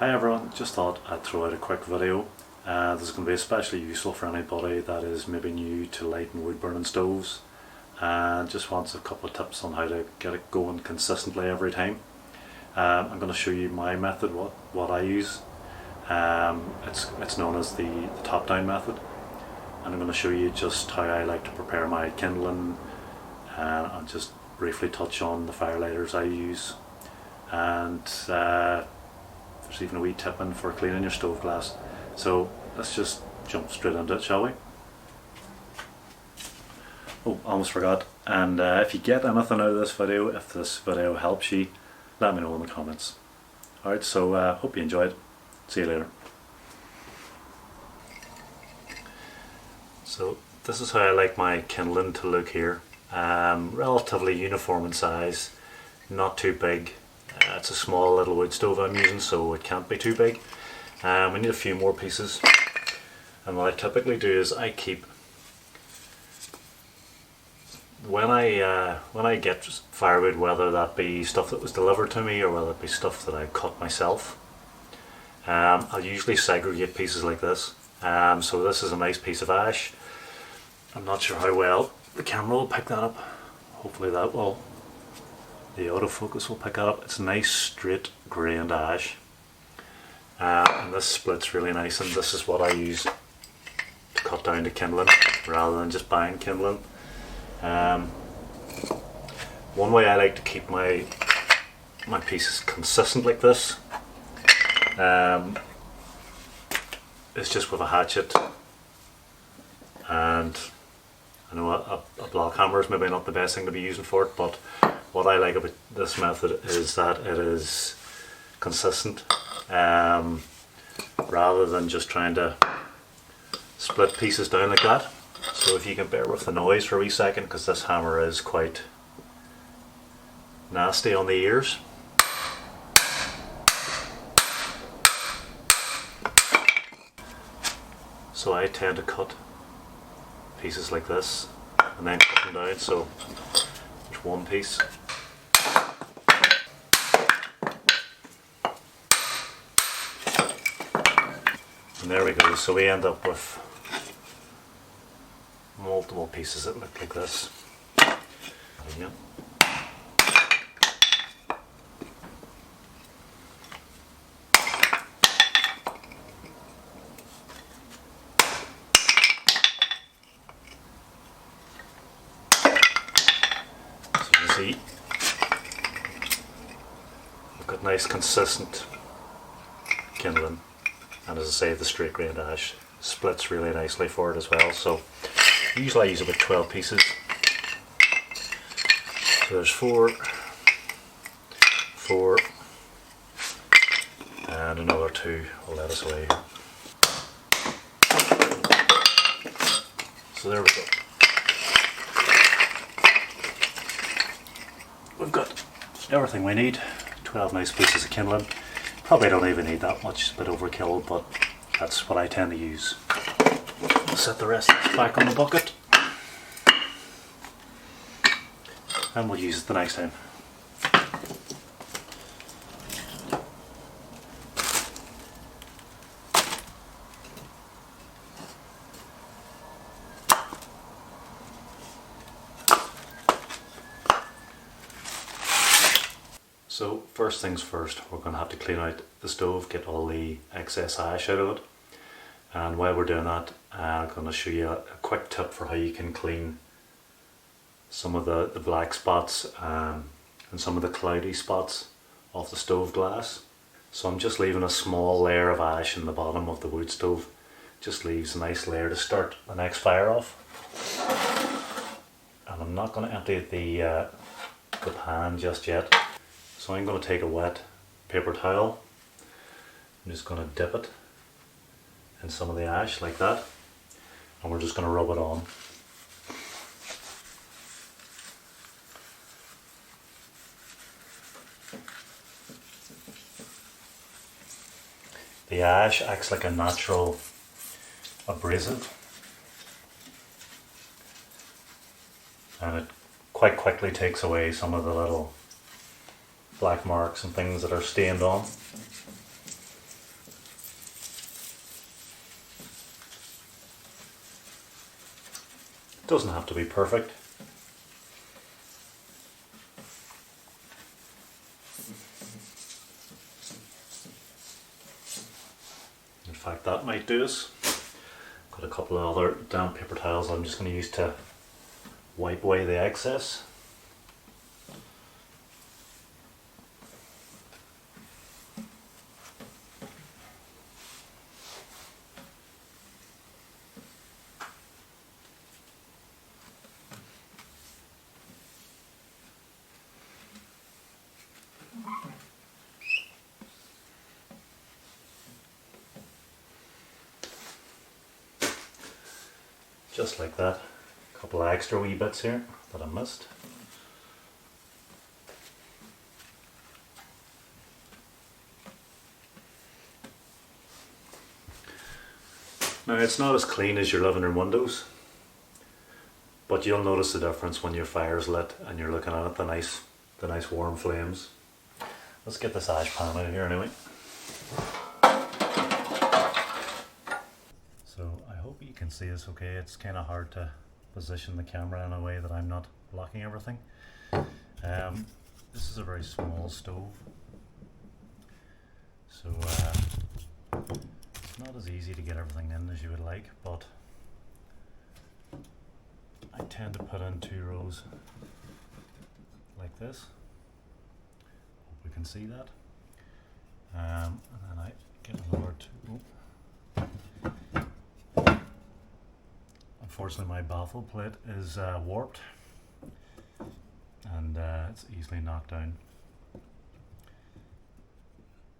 Hi everyone, just thought I'd throw out a quick video. This is going to be especially useful for anybody that is maybe new to lighting wood burning stoves and just wants a couple of tips on how to get it going consistently every time. I'm going to show you my method, what I use. It's known as the top down method, and I'm going to show you just how I like to prepare my kindling, and I'll just briefly touch on the firelighters I use, and there's even a wee tip in for cleaning your stove glass. So let's just jump straight into it, shall we? Oh, almost forgot. And if you get anything out of this video, if this video helps you, let me know in the comments. Alright, so hope you enjoyed. See you later. So this is how I like my kindling to look here. Relatively uniform in size, not too big. It's a small little wood stove I'm using, so it can't be too big. We need a few more pieces, and what I typically do is I keep, when I get firewood, whether that be stuff that was delivered to me or whether it be stuff that I cut myself, I'll usually segregate pieces like this. So this is a nice piece of ash. I'm not sure how well the camera will pick that up. Hopefully that will. The autofocus will pick that up. It's nice straight grained ash, and this splits really nice, and this is what I use to cut down to kindling rather than just buying kindling. One way I like to keep my pieces consistent like this is just with a hatchet, and I know a block hammer is maybe not the best thing to be using for it, but what I like about this method is that it is consistent, rather than just trying to split pieces down like that. So if you can bear with the noise for a wee second, because this hammer is quite nasty on the ears. So I tend to cut pieces like this and then cut them down. So there's one piece. And there we go, so we end up with multiple pieces that look like this. There we go. So you can see, we've got nice consistent kindling. And as I say, the straight grained ash splits really nicely for it as well. So usually I use about 12 pieces. So there's four, and another two will let us away. So there we go. We've got everything we need. 12 nice pieces of kindling. Probably don't even need that much, it's a bit overkill, but that's what I tend to use. I'll set the rest back on the bucket, and we'll use it the next time. So first things first, we're going to have to clean out the stove, get all the excess ash out of it. And while we're doing that, I'm going to show you a quick tip for how you can clean some of the black spots and some of the cloudy spots off the stove glass. So I'm just leaving a small layer of ash in the bottom of the wood stove. Just leaves a nice layer to start the next fire off. And I'm not going to empty the pan just yet. So I'm going to take a wet paper towel, I'm just going to dip it in some of the ash like that, and we're just going to rub it on. The ash acts like a natural abrasive, and it quite quickly takes away some of the little black marks and things that are stained on. Doesn't have to be perfect. In fact, that might do us. Got a couple of other damp paper towels I'm just going to use to wipe away the excess. Just like that. A couple of extra wee bits here that I missed. Now it's not as clean as your living room windows, but you'll notice the difference when your fire's lit and you're looking at it, the nice warm flames. Let's get this ash pan out of here anyway. So I hope you can see this okay. It's kind of hard to position the camera in a way that I'm not blocking everything. This is a very small stove, so it's not as easy to get everything in as you would like, but I tend to put in 2 rows like this. Hope we can see that. And then I get another 2. Unfortunately, my baffle plate is warped, and it's easily knocked down.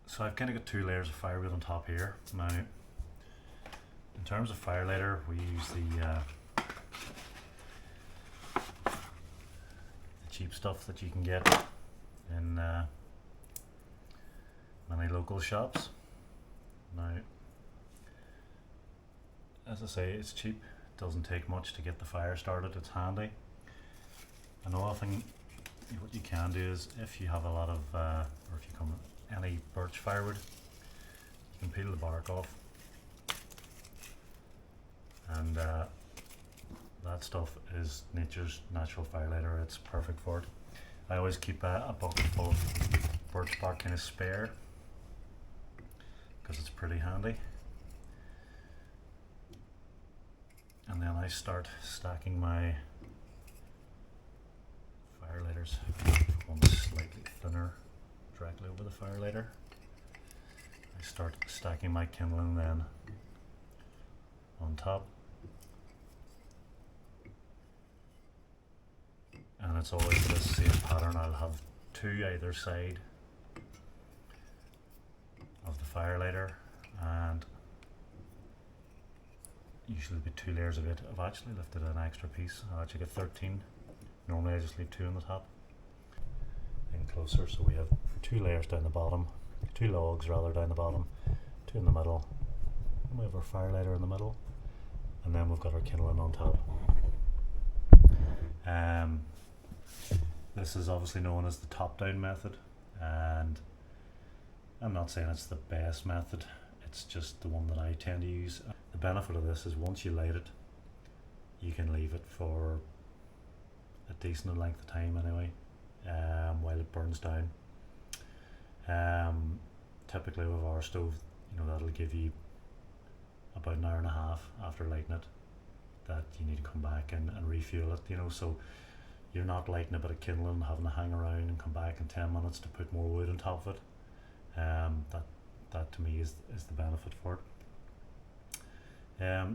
So I've kind of got 2 layers of firewood on top here. Now, in terms of fire lighter, we use the cheap stuff that you can get in many local shops. Now, as I say, it's cheap. Doesn't take much to get the fire started. It's handy. Another thing, what you can do is, if you have a lot of or if you come with any birch firewood, you can peel the bark off, and that stuff is nature's natural fire lighter. It's perfect for it. I always keep a bucket full of birch bark kind of spare because it's pretty handy. And then I start stacking my fire lighters. One slightly thinner directly over the fire lighter. I start stacking my kindling then on top. And it's always the same pattern. I'll have 2 either side of the fire lighter, and usually be 2 layers of it. I've actually lifted an extra piece. I actually get 13. Normally I just leave 2 on the top. In closer, so we have 2 layers down the bottom, 2 logs rather down the bottom, 2 in the middle, and we have our fire lighter in the middle, and then we've got our kindling on top. This is obviously known as the top-down method, and I'm not saying it's the best method, it's just the one that I tend to use. The benefit of this is once you light it, you can leave it for a decent length of time anyway, while it burns down. Typically with our stove, that'll give you about an hour and a half after lighting it that you need to come back and refuel it, so you're not lighting a bit of kindling and having to hang around and come back in 10 minutes to put more wood on top of it. That to me is the benefit for it.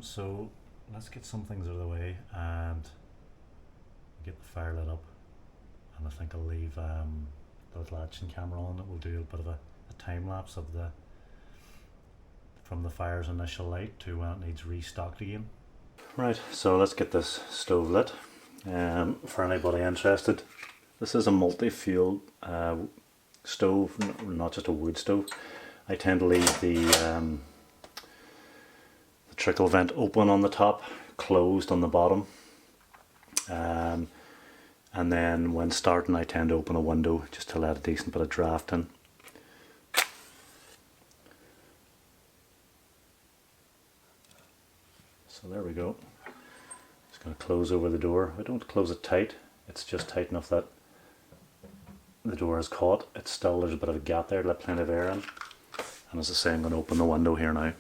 So let's get some things out of the way and get the fire lit up, and I think I'll leave the little action camera on. We'll do a bit of a time lapse of from the fire's initial light to when it needs restocked again. Right, so let's get this stove lit. For anybody interested, this is a multi-fuel stove, not just a wood stove. I tend to leave the trickle vent open on the top, closed on the bottom, and then when starting I tend to open a window just to let a decent bit of draft in. So there we go. Just going to close over the door. I don't close it tight, it's just tight enough that the door is caught. It's still, there's a bit of a gap there to let plenty of air in. And as I say, I'm going to open the window here now.